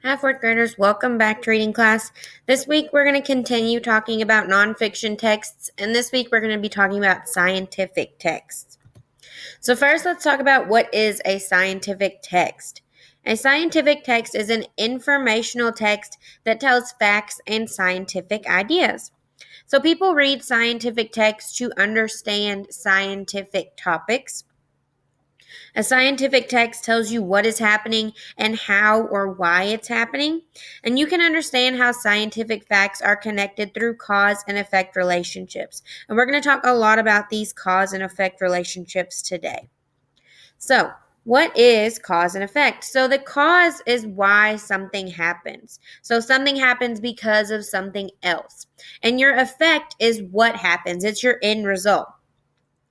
Hi, fourth graders. Welcome back to reading class. This week we're going to continue talking about nonfiction texts, and this week we're going to be talking about scientific texts. So, first, let's talk about what is a scientific text. A scientific text is an informational text that tells facts and scientific ideas. So, people read scientific texts to understand scientific topics. A scientific text tells you what is happening and how or why it's happening, and you can understand how scientific facts are connected through cause and effect relationships. And we're going to talk a lot about these cause and effect relationships today. So, what is cause and effect? So, the cause is why something happens. So, something happens because of something else. And your effect is what happens, it's your end result.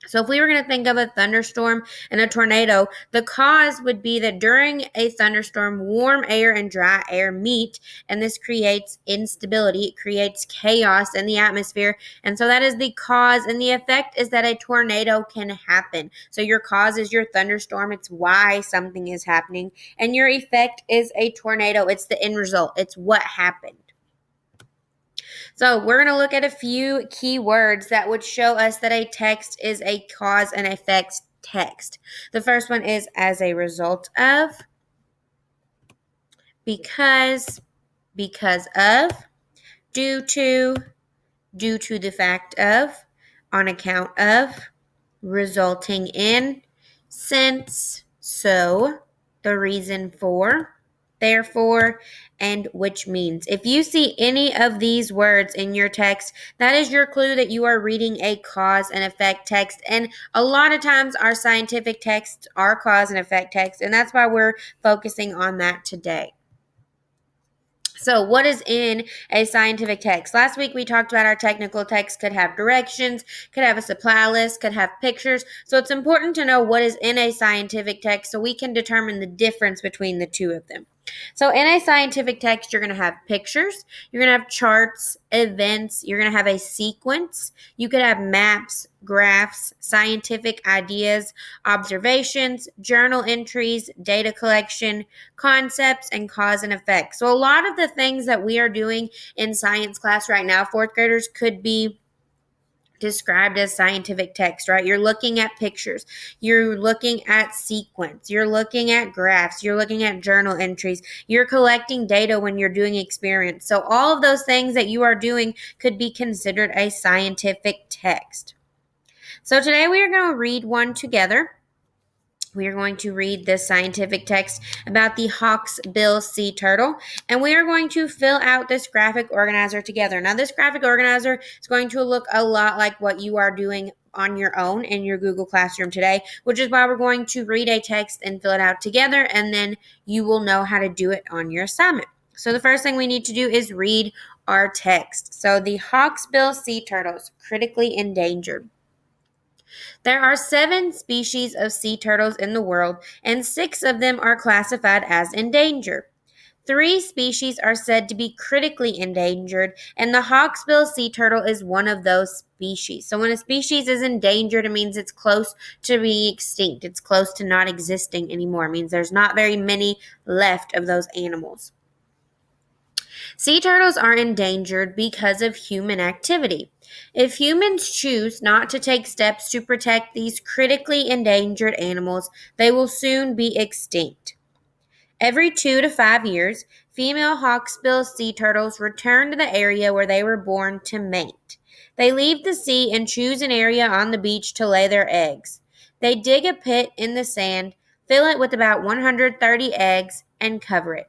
So if we were going to think of a thunderstorm and a tornado, the cause would be that during a thunderstorm, warm air and dry air meet, and this creates instability. It creates chaos in the atmosphere. And so that is the cause. And the effect is that a tornado can happen. So your cause is your thunderstorm. It's why something is happening. And your effect is a tornado. It's the end result. It's what happened. So we're going to look at a few key words that would show us that a text is a cause and effect text. The first one is as a result of, because of, due to the fact of, on account of, resulting in, since, so, the reason for, therefore, and which means. If you see any of these words in your text, that is your clue that you are reading a cause and effect text. And a lot of times our scientific texts are cause and effect texts, and that's why we're focusing on that today. So, what is in a scientific text? Last week we talked about our technical text could have directions, could have a supply list, could have pictures. So, it's important to know what is in a scientific text so we can determine the difference between the two of them. So, in a scientific text, you're going to have pictures, you're going to have charts, events, you're going to have a sequence, you could have maps, graphs, scientific ideas, observations, journal entries, data collection, concepts, and cause and effect. So, a lot of the things that we are doing in science class right now, fourth graders, could be described as scientific text, right? You're looking at pictures, you're looking at sequence, you're looking at graphs, you're looking at journal entries, you're collecting data when you're doing experiments. So all of those things that you are doing could be considered a scientific text. So today we are going to read one together. We are going to read this scientific text about the hawksbill sea turtle, and we are going to fill out this graphic organizer together. Now, this graphic organizer is going to look a lot like what you are doing on your own in your Google Classroom today, which is why we're going to read a text and fill it out together, and then you will know how to do it on your assignment. So the first thing we need to do is read our text. So the hawksbill sea turtles, critically endangered. There are 7 species of sea turtles in the world, and 6 of them are classified as endangered. 3 species are said to be critically endangered, and the hawksbill sea turtle is one of those species. So when a species is endangered, it means it's close to being extinct. It's close to not existing anymore. It means there's not very many left of those animals. Sea turtles are endangered because of human activity. If humans choose not to take steps to protect these critically endangered animals, they will soon be extinct. Every 2 to 5 years, female hawksbill sea turtles return to the area where they were born to mate. They leave the sea and choose an area on the beach to lay their eggs. They dig a pit in the sand, fill it with about 130 eggs, and cover it,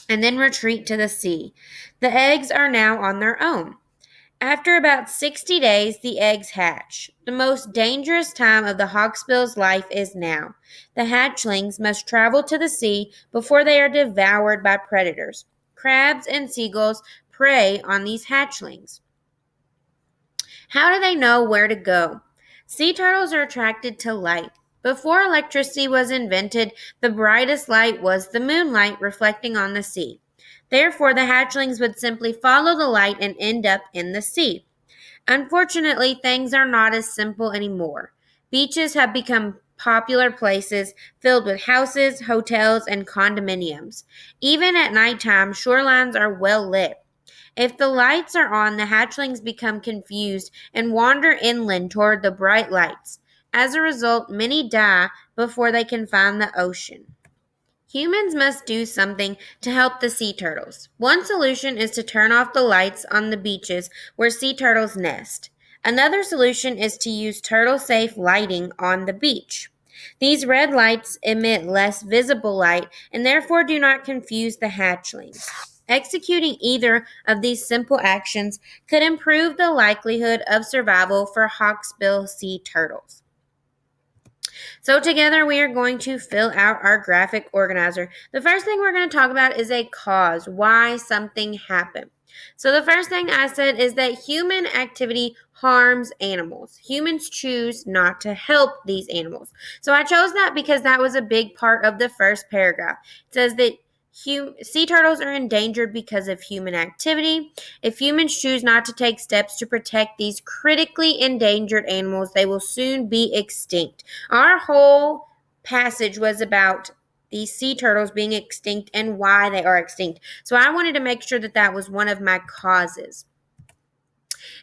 and then retreat to the sea. The eggs are now on their own. After about 60 days, the eggs hatch. The most dangerous time of the hawksbill's life is now. The hatchlings must travel to the sea before they are devoured by predators. Crabs and seagulls prey on these hatchlings. How do they know where to go? Sea turtles are attracted to light. Before electricity was invented, the brightest light was the moonlight reflecting on the sea. Therefore, the hatchlings would simply follow the light and end up in the sea. Unfortunately, things are not as simple anymore. Beaches have become popular places filled with houses, hotels, and condominiums. Even at nighttime, shorelines are well lit. If the lights are on, the hatchlings become confused and wander inland toward the bright lights. As a result, many die before they can find the ocean. Humans must do something to help the sea turtles. One solution is to turn off the lights on the beaches where sea turtles nest. Another solution is to use turtle safe lighting on the beach. These red lights emit less visible light and therefore do not confuse the hatchlings. Executing either of these simple actions could improve the likelihood of survival for hawksbill sea turtles. So together we are going to fill out our graphic organizer. The first thing we're going to talk about is a cause, why something happened. So the first thing I said is that human activity harms animals. Humans choose not to help these animals. So I chose that because that was a big part of the first paragraph. It says that sea turtles are endangered because of human activity. If humans choose not to take steps to protect these critically endangered animals, they will soon be extinct. Our whole passage was about these sea turtles being extinct and why they are extinct. So I wanted to make sure that that was one of my causes.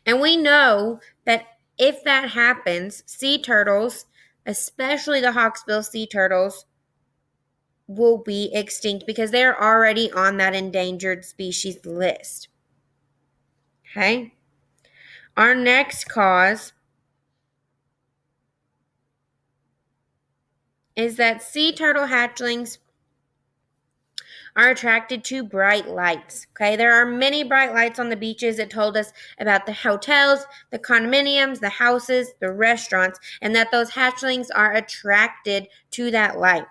And we know that if that happens, sea turtles, especially the hawksbill sea turtles, will be extinct because they're already on that endangered species list. Okay? Our next cause is that sea turtle hatchlings are attracted to bright lights. Okay, there are many bright lights on the beaches. It told us about the hotels, the condominiums, the houses, the restaurants, and that those hatchlings are attracted to that light.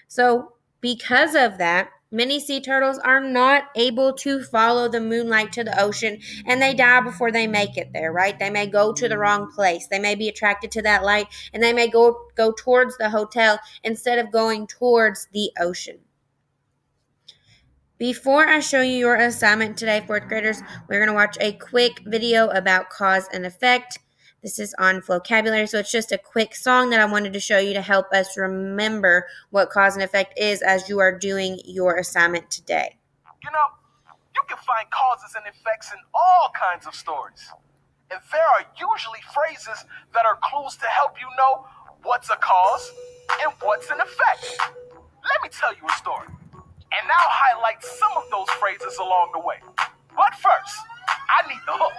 So, because of that, many sea turtles are not able to follow the moonlight to the ocean and they die before they make it there, right? They may go to the wrong place. They may be attracted to that light and they may go towards the hotel instead of going towards the ocean. Before I show you your assignment today, fourth graders, we're going to watch a quick video about cause and effect. This is on vocabulary, so it's just a quick song that I wanted to show you to help us remember what cause and effect is as you are doing your assignment today. You know, you can find causes and effects in all kinds of stories. And there are usually phrases that are clues to help you know what's a cause and what's an effect. Let me tell you a story, and I'll highlight some of those phrases along the way. But first, I need the hook.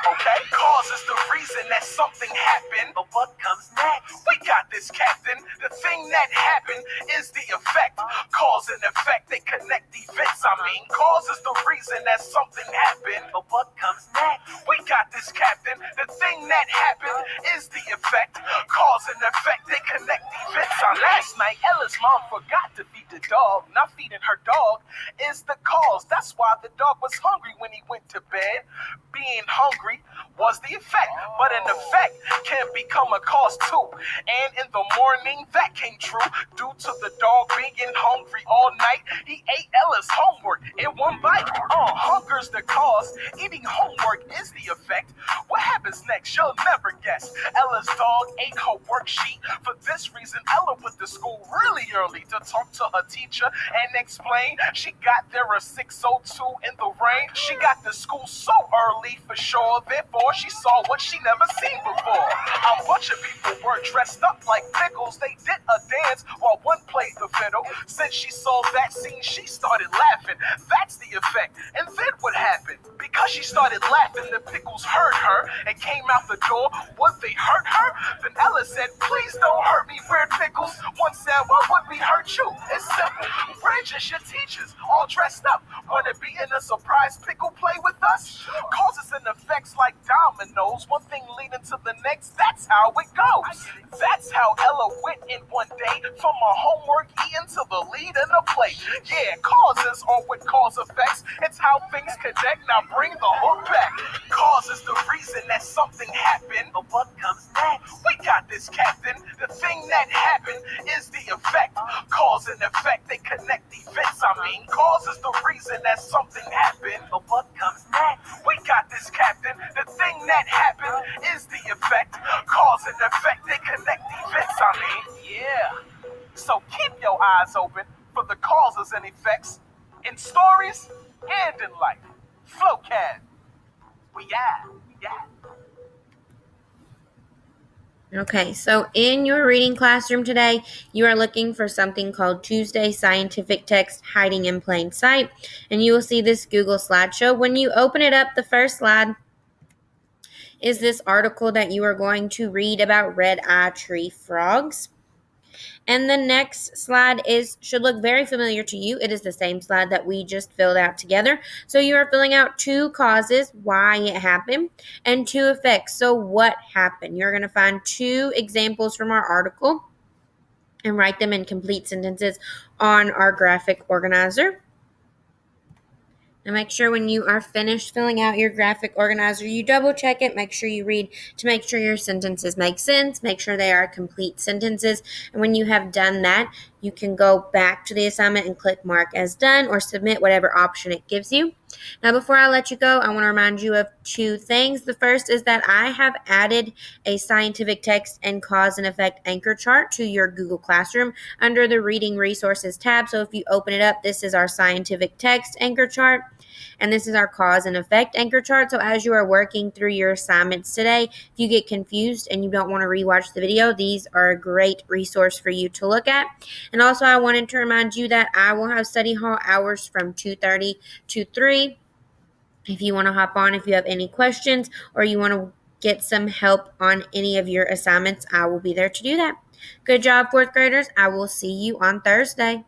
Okay? Cause is the reason that something happened, but what comes next? We got this, Captain. The thing that happened is the effect. Cause and effect, they connect events. Cause is the reason that something happened, but what comes next? We got this, Captain. The thing that happened is the effect. Cause and effect, they connect events. Last night, Ella's mom forgot to feed the dog. Not feeding her dog is the cause. That's why the dog was hungry when he went to bed. Being hungry was the effect, but an effect can become a cause too. And in the morning, that came true. Due to the dog being hungry all night, he ate Ella's homework in one bite. Hunger's the cause. Eating homework is the effect. What happens next? You'll never guess. Ella's dog ate her worksheet. For this reason, Ella went to school really early to talk to her teacher and explain. She got there at 6:02 in the rain. She got to school so early for sure. Therefore, she saw what she never seen before. A bunch of people were dressed up like pickles. They did a dance while one played the fiddle. Since she saw that scene, she started laughing. That's the effect. And then what happened? Because she started laughing, the pickles heard her and came out the door. Would they hurt her? Then Ella said, please don't hurt me, weird pickles. One said, why would we hurt you? It's simple. We're just your teachers, all dressed up. Wanna be in a surprise pickle play with us? Causes and effects like dominoes, one thing leading to the next, that's how it goes. That's how Ella went in one day, from her homework eating to the lead in a play. Yeah, causes are what cause effects, it's how things connect. Now bring the hook back. Cause is the reason that something happened, but what comes next? We got this, Captain. The thing that happened is the effect. Cause and effect, they connect events. Cause is the reason that something happened, but what comes next? We got this, Captain. The thing that happened is the effect. Cause and effect, they connect events. Yeah, So keep your eyes open for the causes and effects in stories and in life. Flowcast. We yeah. Okay, so in your reading classroom today, you are looking for something called Tuesday Scientific Text Hiding in Plain Sight, and you will see this Google slideshow. When you open it up, the first slide is this article that you are going to read about red-eye tree frogs. And the next slide should look very familiar to you. It is the same slide that we just filled out together. So you are filling out 2 causes, why it happened, and 2 effects, so what happened. You're going to find 2 examples from our article and write them in complete sentences on our graphic organizer. Now make sure when you are finished filling out your graphic organizer, you double check it, make sure you read to make sure your sentences make sense, make sure they are complete sentences. And when you have done that, you can go back to the assignment and click mark as done or submit whatever option it gives you. Now before I let you go, I want to remind you of 2 things. The first is that I have added a scientific text and cause and effect anchor chart to your Google Classroom under the Reading Resources tab. So if you open it up, this is our scientific text anchor chart. And this is our cause and effect anchor chart. So as you are working through your assignments today, if you get confused and you don't want to rewatch the video, these are a great resource for you to look at. And also I wanted to remind you that I will have study hall hours from 2:30 to 3. If you want to hop on, if you have any questions or you want to get some help on any of your assignments, I will be there to do that. Good job, 4th graders. I will see you on Thursday.